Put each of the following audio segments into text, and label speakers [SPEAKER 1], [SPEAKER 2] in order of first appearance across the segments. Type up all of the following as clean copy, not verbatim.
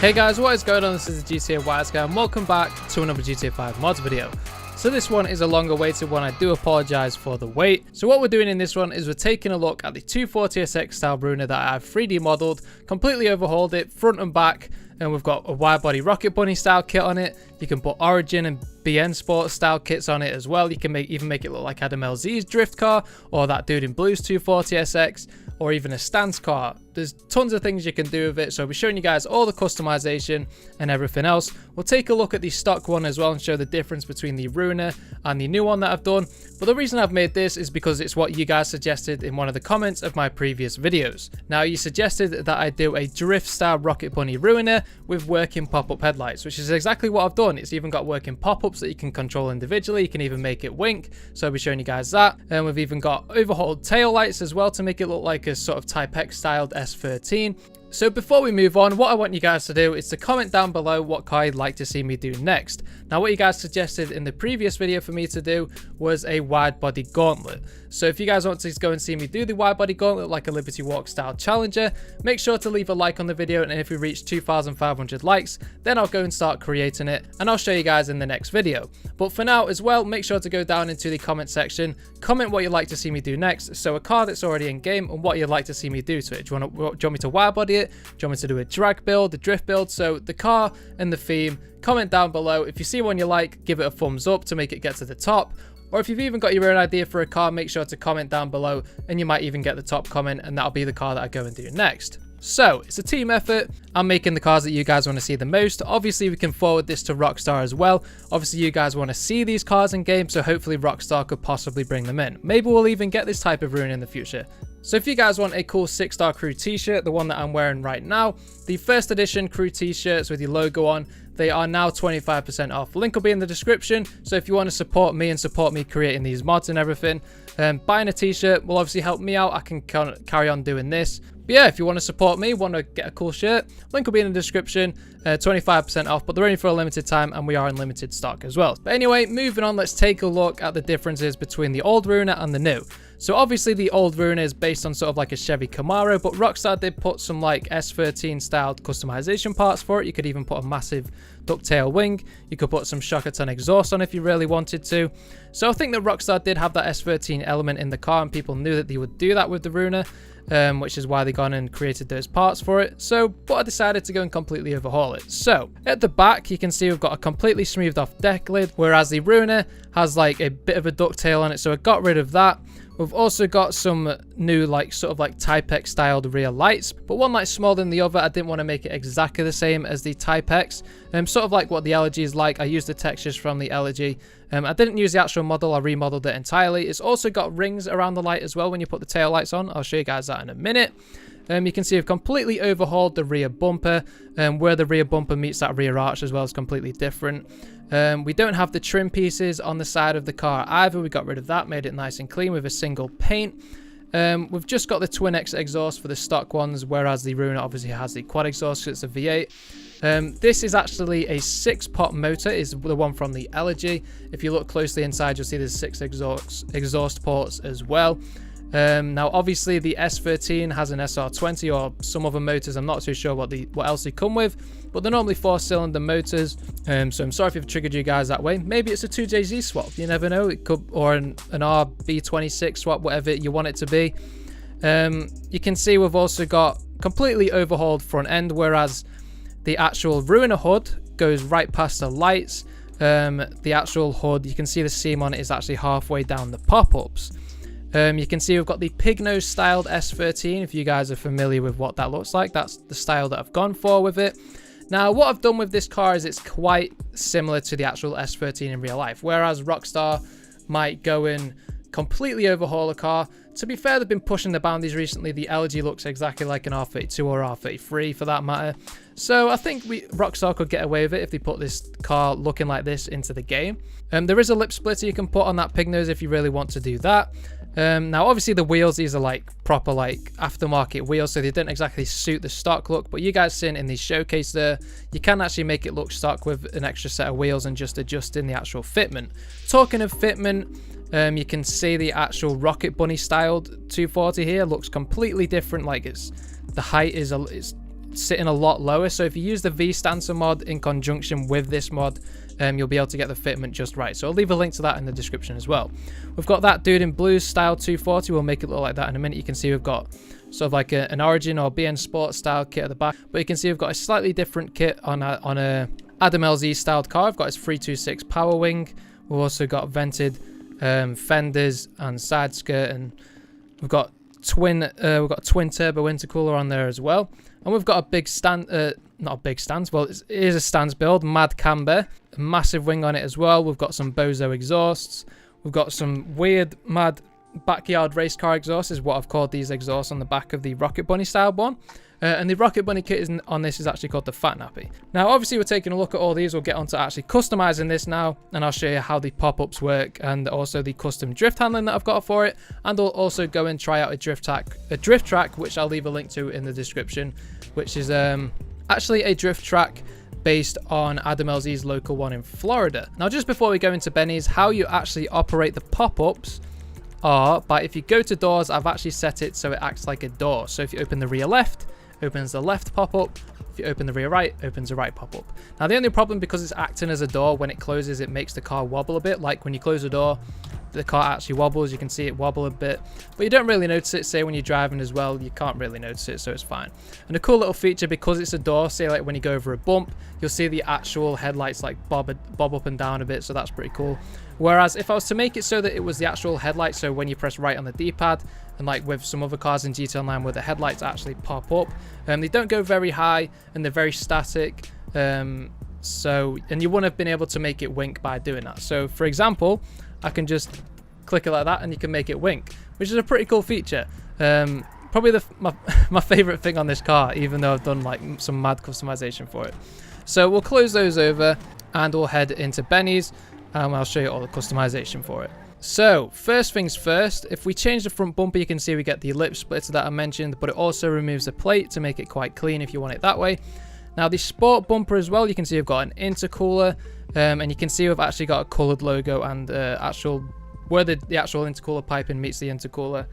[SPEAKER 1] Hey guys, what is going on? This is the GTA Wires guy and welcome back to another GTA 5 mods video. So this one is a long awaited one. I do apologize for the wait. So what we're doing in this one is we're taking a look at the 240SX style Ruiner that I've 3D modeled, completely overhauled it front and back, and we've got a wide body Rocket Bunny style kit on it. You can put Origin and BN Sports style kits on it as well. You can even make it look like Adam LZ's drift car, or that dude in blue's 240SX, or even a stance car. There's tons of things you can do with it, so I'll be showing you guys all the customization and everything else. We'll take a look at the stock one as well and show the difference between the Ruiner and the new one that I've done. But the reason I've made this is because it's what you guys suggested in one of the comments of my previous videos. Now, you suggested that I do a drift style Rocket Bunny Ruiner with working pop-up headlights, which is exactly what I've done. It's even got working pop-ups that you can control individually. You can even make it wink, so I'll be showing you guys that. And we've even got overhauled tail lights as well to make it look like a sort of Type X styled S13. So before we move on, what I want you guys to do is to comment down below what car you'd like to see me do next. Now, what you guys suggested in the previous video for me to do was a wide body gauntlet. So if you guys want to go and see me do the wide body gauntlet like a Liberty Walk style Challenger, make sure to leave a like on the video, and if we reach 2,500 likes, then I'll go and start creating it, and I'll show you guys in the next video. But for now as well, make sure to go down into the comment section, comment what you'd like to see me do next, so a car that's already in game, and what you'd like to see me do to it. Do you want me to wide body it? Do you want me to do a drag build, a drift build? So the car and the theme, comment down below. If you see one you like, give it a thumbs up to make it get to the top. Or if you've even got your own idea for a car, make sure to comment down below, and you might even get the top comment, and that'll be the car that I go and do next. So it's a team effort. I'm making the cars that you guys want to see the most. Obviously, we can forward this to Rockstar as well. Obviously, you guys want to see these cars in game, so hopefully Rockstar could possibly bring them in. Maybe we'll even get this type of Ruiner in the future. So if you guys want a cool 6-star crew t-shirt, the one that I'm wearing right now, the first edition crew t-shirts with your logo on, they are now 25% off. Link will be in the description. So if you want to support me and support me creating these mods and everything, buying a t-shirt will obviously help me out. I can carry on doing this. But yeah, if you want to support me, want to get a cool shirt, link will be in the description. 25% off, but they're only for a limited time, and we are in limited stock as well. But anyway, moving on, let's take a look at the differences between the old Ruiner and the new. So obviously the old Ruiner is based on sort of like a Chevy Camaro, but Rockstar did put some like S13 styled customization parts for it. You could even put a massive ducktail wing. You could put some Shockerton exhaust on if you really wanted to. So I think that Rockstar did have that S13 element in the car, and people knew that they would do that with the Ruiner, which is why they gone and created those parts for it. But I decided to go and completely overhaul it. So at the back, you can see we've got a completely smoothed off deck lid, whereas the Ruiner has like a bit of a ducktail on it, so I got rid of that. We've also got some new sort of Type X styled rear lights, but one light's smaller than the other. I didn't want to make it exactly the same as the Type X, sort of like what the Elegy is like. I used the textures from the Elegy. I didn't use the actual model, I remodeled it entirely. It's also got rings around the light as well when you put the tail lights on. I'll show you guys that in a minute. You can see we've completely overhauled the rear bumper, where the rear bumper meets that rear arch as well is completely different. We don't have the trim pieces on the side of the car either. We got rid of that, made it nice and clean with a single paint. We've just got the Twin X exhaust for the stock ones, whereas the Ruiner obviously has the quad exhaust because it's a V8. This is actually a 6-pot motor, is the one from the Elegy. If you look closely inside, you'll see there's 6 exhaust ports as well. Now obviously the S13 has an SR20 or some other motors. I'm not too sure what else they come with, but they're normally 4-cylinder motors. So I'm sorry if I've triggered you guys that way. Maybe it's a 2JZ swap, you never know. It could, or an RB26 swap, whatever you want it to be. You can see we've also got completely overhauled front end, whereas the actual Ruiner hood goes right past the lights. The actual hood, you can see the seam on it is actually halfway down the pop-ups. You can see we've got the pig nose styled S13. If you guys are familiar with what that looks like, that's the style that I've gone for with it. Now, what I've done with this car is it's quite similar to the actual S13 in real life, whereas Rockstar might go and completely overhaul a car. To be fair, they've been pushing the boundaries recently. The Elegy looks exactly like an R32 or R33 for that matter. So I think Rockstar could get away with it if they put this car looking like this into the game. There is a lip splitter you can put on that pig nose if you really want to do that. Now obviously the wheels, these are like proper aftermarket wheels, so they don't exactly suit the stock look, but you guys seen in the showcase there, you can actually make it look stock with an extra set of wheels and just adjusting the actual fitment. Talking of fitment, you can see the actual Rocket Bunny styled 240 here looks completely different. Like the height is sitting a lot lower. So if you use the V-Stancer mod in conjunction with this mod, you'll be able to get the fitment just right. So I'll leave a link to that in the description as well. We've got that dude in blue style 240. We'll make it look like that in a minute. You can see we've got sort of like an Origin or BN Sport style kit at the back, but you can see we've got a slightly different kit on a Adam LZ styled car. We've got his 326 power wing. We've also got vented fenders and side skirt, and we've got twin turbo intercooler on there as well. And we've got a big stand, not a big stance, well, it is a stance build, mad camber, a massive wing on it as well. We've got some Bozo exhausts. We've got some weird, mad backyard race car exhausts, is what I've called these exhausts on the back of the Rocket Bunny style one. And the Rocket Bunny kit on this is actually called the Fat Nappy. Now, obviously, we're taking a look at all these. We'll get on to actually customizing this now, and I'll show you how the pop-ups work and also the custom drift handling that I've got for it. And I'll also go and try out a drift track, which I'll leave a link to in the description, which is actually a drift track based on Adam LZ's local one in Florida. Now, just before we go into Benny's, how you actually operate the pop-ups are by, if you go to doors, I've actually set it so it acts like a door. So if you open the rear left, opens the left pop-up. If you open the rear right, opens the right pop-up. Now, the only problem, because it's acting as a door, when it closes, it makes the car wobble a bit. Like when you close the door, the car actually wobbles. You can see it wobble a bit, but you don't really notice it. Say when you're driving as well, you can't really notice it, so it's fine. And a cool little feature, because it's a door, say like when you go over a bump, you'll see the actual headlights like bob up and down a bit, so that's pretty cool. Whereas if I was to make it so that it was the actual headlight, so when you press right on the D-pad, and like with some other cars in GT Online where the headlights actually pop up, they don't go very high and they're very static. And you wouldn't have been able to make it wink by doing that. So for example, I can just click it like that and you can make it wink, which is a pretty cool feature. Probably my favorite thing on this car, even though I've done like some mad customization for it. So we'll close those over and we'll head into Benny's, and I'll show you all the customization for it. So first things first, if we change the front bumper, you can see we get the lip splitter that I mentioned, but it also removes the plate to make it quite clean if you want it that way. Now the sport bumper as well, you can see we've got an intercooler, and you can see we've actually got a coloured logo and where the actual intercooler piping meets the intercooler.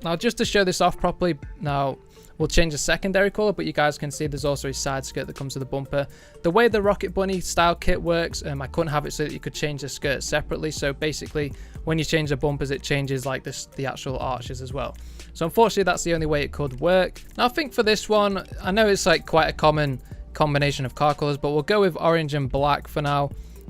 [SPEAKER 1] Now just to show this off properly, now we'll change the secondary colour, but you guys can see there's also a side skirt that comes to the bumper. The way the Rocket Bunny style kit works, I couldn't have it so that you could change the skirt separately. So basically, when you change the bumpers, it changes like the actual arches as well. So unfortunately, that's the only way it could work. Now I think for this one, I know it's like quite a common combination of car colours, but we'll go with orange and black for now.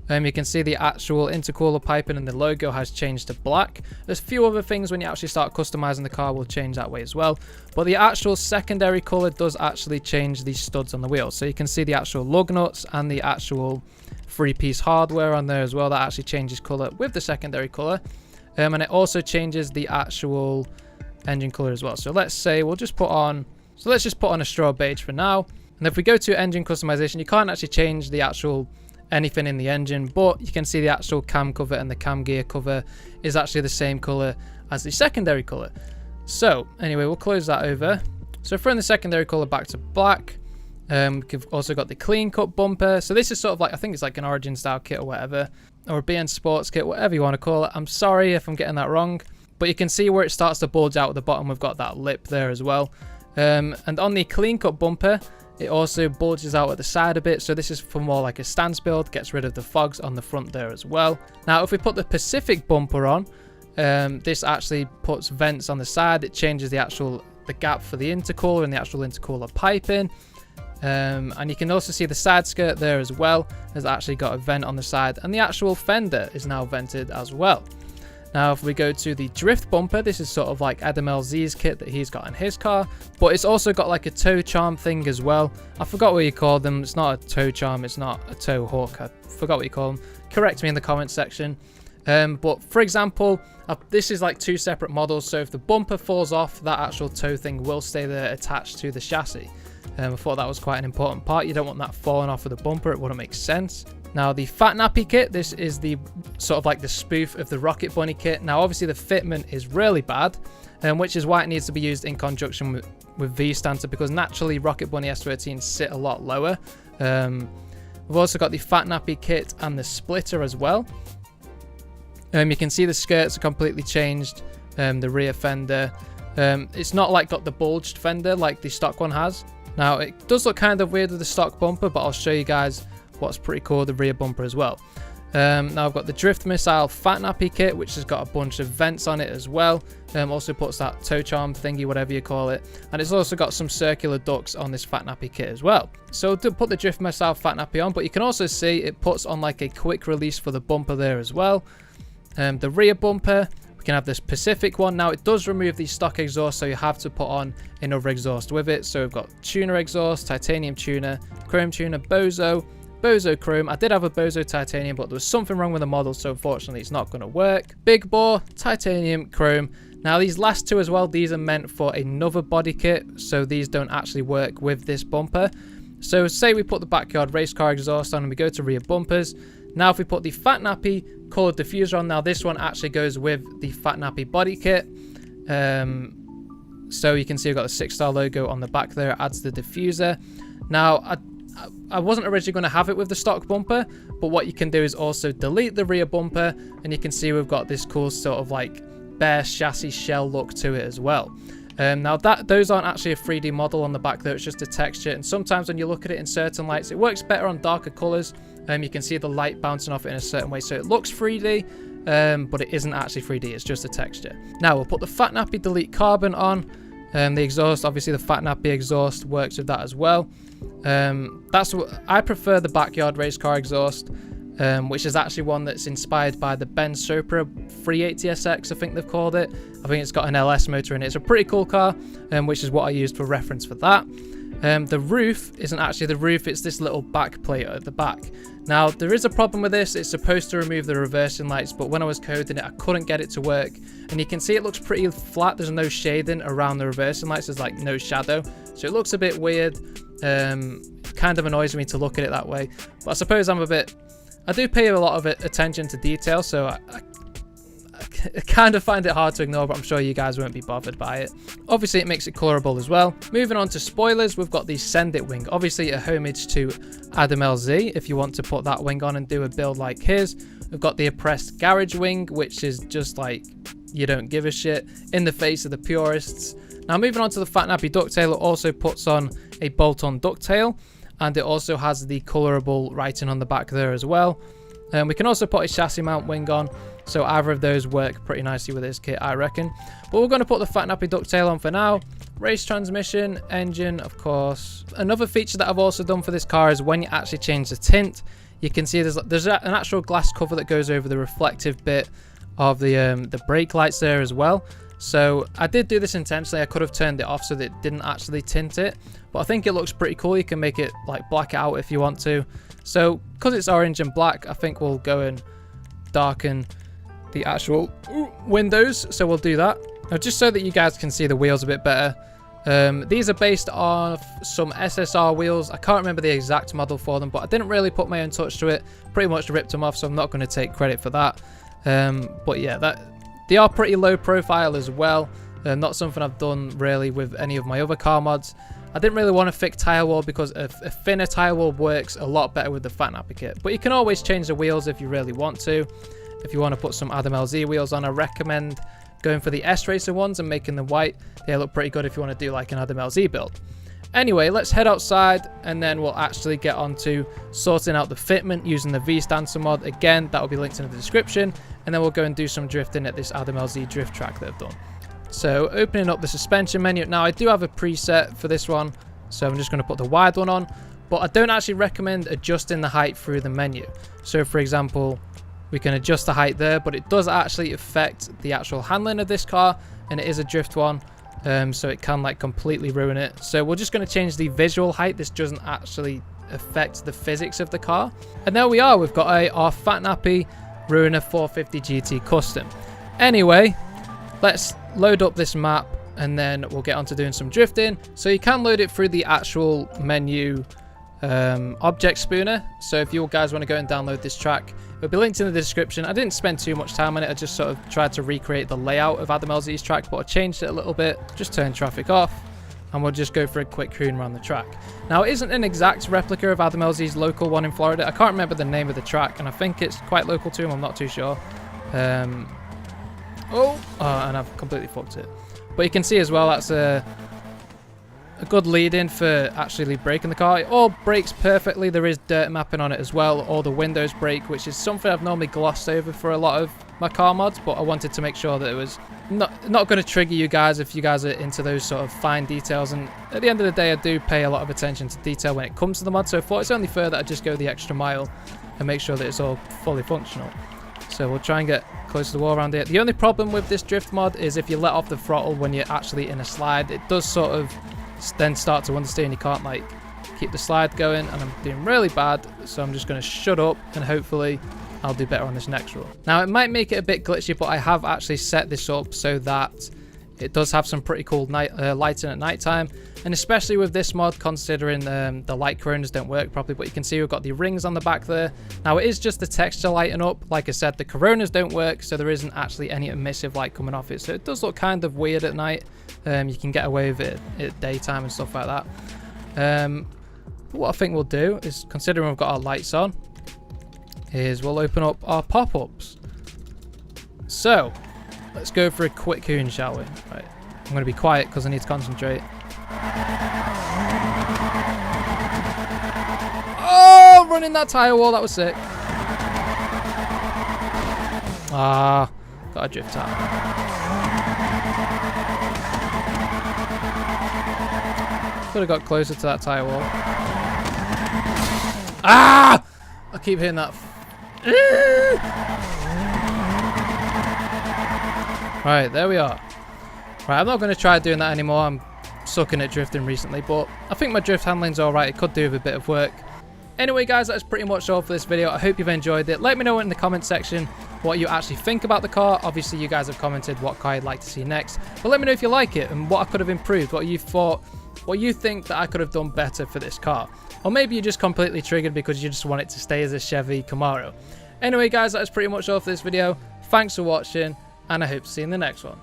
[SPEAKER 1] You can see the actual intercooler piping and the logo has changed to black. There's a few other things when you actually start customizing the car will change that way as well. But the actual secondary color does actually change the studs on the wheels. So you can see the actual lug nuts and the actual 3-piece hardware on there as well. That actually changes color with the secondary color. And it also changes the actual engine color as well. So let's say we'll just put on, let's just put on a straw beige for now. And if we go to engine customization, you can't actually change the actual anything in the engine, but you can see the actual cam cover and the cam gear cover is actually the same color as the secondary color. So anyway, we'll close that over. So from the secondary color back to black, we've also got the clean cut bumper. So this is sort of like, I think it's like an Origin style kit or whatever, or a BN Sports kit, whatever you want to call it. I'm sorry if I'm getting that wrong, but you can see where it starts to bulge out at the bottom. We've got that lip there as well. And on the clean cut bumper, it also bulges out at the side a bit, so this is for more like a stance build, gets rid of the fogs on the front there as well. Now if we put the Pacific bumper on, this actually puts vents on the side. It changes the gap for the intercooler and the actual intercooler piping. And you can also see the side skirt there as well has actually got a vent on the side, and the actual fender is now vented as well. Now, if we go to the drift bumper, this is sort of like Adam LZ's kit that he's got in his car, but it's also got like a toe charm thing as well. I forgot what you call them. It's not a toe charm. It's not a toe hook. I forgot what you call them. Correct me in the comments section. But for example, this is like 2 separate models. So if the bumper falls off, that actual toe thing will stay there attached to the chassis. I thought that was quite an important part. You don't want that falling off of the bumper. It wouldn't make sense. Now the Fat Nappy Kit, this is the sort of like the spoof of the Rocket Bunny kit. Now obviously the fitment is really bad, which is why it needs to be used in conjunction with V-Stancer, because naturally Rocket Bunny S13 sit a lot lower. We've also got the Fat Nappy Kit and the splitter as well. You can see the skirts are completely changed, the rear fender. It's not like got the bulged fender like the stock one has. Now it does look kind of weird with the stock bumper, but I'll show you guys what's pretty cool with the rear bumper as well. Now I've got the Drift Missile Fat Nappy Kit, which has got a bunch of vents on it as well. Also puts that toe charm thingy, whatever you call it. And it's also got some circular ducts on this Fat Nappy Kit as well. So to put the Drift Missile Fat Nappy on, but you can also see it puts on like a quick release for the bumper there as well. The rear bumper, we can have this Pacific one. Now it does remove the stock exhaust, so you have to put on another exhaust with it. So we've got tuner exhaust, titanium tuner, chrome tuner, Bozo chrome. I did have a Bozo titanium, but there was something wrong with the model, so unfortunately it's not going to work. Big bore, titanium chrome. Now these last two as well, these are meant for another body kit, so these don't actually work with this bumper. So say we put the backyard race car exhaust on and we go to rear bumpers. Now if we put the Fat Nappy colored diffuser on, now this one actually goes with the Fat Nappy body kit. So you can see we've got the 6-star logo on the back there, it adds the diffuser. Now I wasn't originally going to have it with the stock bumper, but what you can do is also delete the rear bumper, and you can see we've got this cool sort of like bare chassis shell look to it as well. Now those aren't actually a 3D model on the back there, it's just a texture, and sometimes when you look at it in certain lights, it works better on darker colors. You can see the light bouncing off it in a certain way, so it looks 3D, but it isn't actually 3D, it's just a texture. Now we'll put the Fat Nappy Delete Carbon on. The exhaust, obviously the Fat Nappy exhaust works with that as well. That's what I prefer, the backyard race car exhaust, which is actually one that's inspired by the Benz Sopra 380SX, I think they've called it. I think it's got an LS motor in it. It's a pretty cool car, which is what I used for reference for that. The roof isn't actually the roof, it's this little back plate at the back. Now there is a problem with this, it's supposed to remove the reversing lights, but when I was coding it I couldn't get it to work, and you can see it looks pretty flat. There's no shading around the reversing lights, there's like no shadow, so it looks a bit weird. Kind of annoys me to look at it that way, but I suppose I do pay a lot of attention to detail, so I kind of find it hard to ignore, but I'm sure you guys won't be bothered by it. Obviously it makes it colorable as well. Moving on to spoilers, we've got the Send It wing, obviously a homage to Adam LZ if you want to put that wing on and do a build like his. We've got the Oppressed Garage wing, which is just like you don't give a shit, in the face of the purists. Now moving on to the Fat Nappy ducktail, it also puts on a bolt-on ducktail, and it also has the colorable writing on the back there as well. We can also put a chassis mount wing on, so either of those work pretty nicely with this kit, I reckon. But we're going to put the Fat Nappy ducktail on for now. Race transmission, engine, of course. Another feature that I've also done for this car is when you actually change the tint, you can see there's an actual glass cover that goes over the reflective bit of the brake lights there as well. So I did do this intentionally. I could have turned it off so that it didn't actually tint it, but I think it looks pretty cool. You can make it like black it out if you want to. So because it's orange and black, I think we'll go and darken the actual windows, so we'll do that now just so that you guys can see the wheels a bit better. These are based off some SSR wheels. I can't remember the exact model for them, but I didn't really put my own touch to it, pretty much ripped them off, so I'm not going to take credit for that. But yeah, they are pretty low profile as well, not something I've done really with any of my other car mods. I didn't really want a thick tire wall because a thinner tire wall works a lot better with the Fat Nappy kit, but you can always change the wheels if you really want to. If you want to put some Adam LZ wheels on, I recommend going for the S-Racer ones and making them white. They look pretty good if you want to do like an Adam LZ build. Anyway, let's head outside and then we'll actually get on to sorting out the fitment using the V-Stancer mod. Again, that will be linked in the description, and then we'll go and do some drifting at this Adam LZ drift track that I've done. So opening up the suspension menu. Now I do have a preset for this one, so I'm just going to put the wide one on, but I don't actually recommend adjusting the height through the menu. So for example, we can adjust the height there, but it does actually affect the actual handling of this car, and it is a drift one, so it can like completely ruin it. So we're just going to change the visual height. This doesn't actually affect the physics of the car. And there we are, we've got our Fat Nappy Ruiner 450 GT Custom. Anyway, let's load up this map and then we'll get on to doing some drifting. So you can load it through the actual menu object spooner. So if you guys want to go and download this track, it'll be linked in the description. I didn't spend too much time on it. I just sort of tried to recreate the layout of Adam LZ's track, but I changed it a little bit. Just turn traffic off and we'll just go for a quick croon around the track. Now it isn't an exact replica of Adam LZ's local one in Florida. I can't remember the name of the track, and I think it's quite local to him. I'm not too sure. And I've completely fucked it. But you can see as well, that's a a good lead-in for actually braking the car. It all brakes perfectly. There is dirt mapping on it as well. All the windows brake, which is something I've normally glossed over for a lot of my car mods, but I wanted to make sure that it was not going to trigger you guys if you guys are into those sort of fine details. And at the end of the day, I do pay a lot of attention to detail when it comes to the mod, so I thought it's only fair that I just go the extra mile and make sure that it's all fully functional. So we'll try and get close to the wall around here. The only problem with this drift mod is if you let off the throttle when you're actually in a slide, it does sort of then start to understeer and you can't like keep the slide going, and I'm doing really bad, so I'm just going to shut up and hopefully I'll do better on this next run. Now it might make it a bit glitchy, but I have actually set this up so that it does have some pretty cool lighting at night time, and especially with this mod, considering the light coronas don't work properly. But you can see we've got the rings on the back there. Now it is just the texture lighting up. Like I said, the coronas don't work, so there isn't actually any emissive light coming off it, so it does look kind of weird at night. You can get away with it at daytime and stuff like that. What I think we'll do is, considering we've got our lights on, is we'll open up our pop-ups. So let's go for a quick hoon, shall we? Right, I'm going to be quiet because I need to concentrate. Oh, running that tire wall, that was sick. Ah, got a drift out. Could have got closer to that tire wall. Ah! I keep hitting that. Right, there we are. Right, I'm not going to try doing that anymore. I'm sucking at drifting recently, but I think my drift handling's alright. It could do with a bit of work. Anyway, guys, that's pretty much all for this video. I hope you've enjoyed it. Let me know in the comment section what you actually think about the car. Obviously, you guys have commented what car you'd like to see next, but let me know if you like it and what I could have improved, what you thought, what you think that I could have done better for this car. Or maybe you're just completely triggered because you just want it to stay as a Chevy Camaro. Anyway, guys, that's pretty much all for this video. Thanks for watching, and I hope to see you in the next one.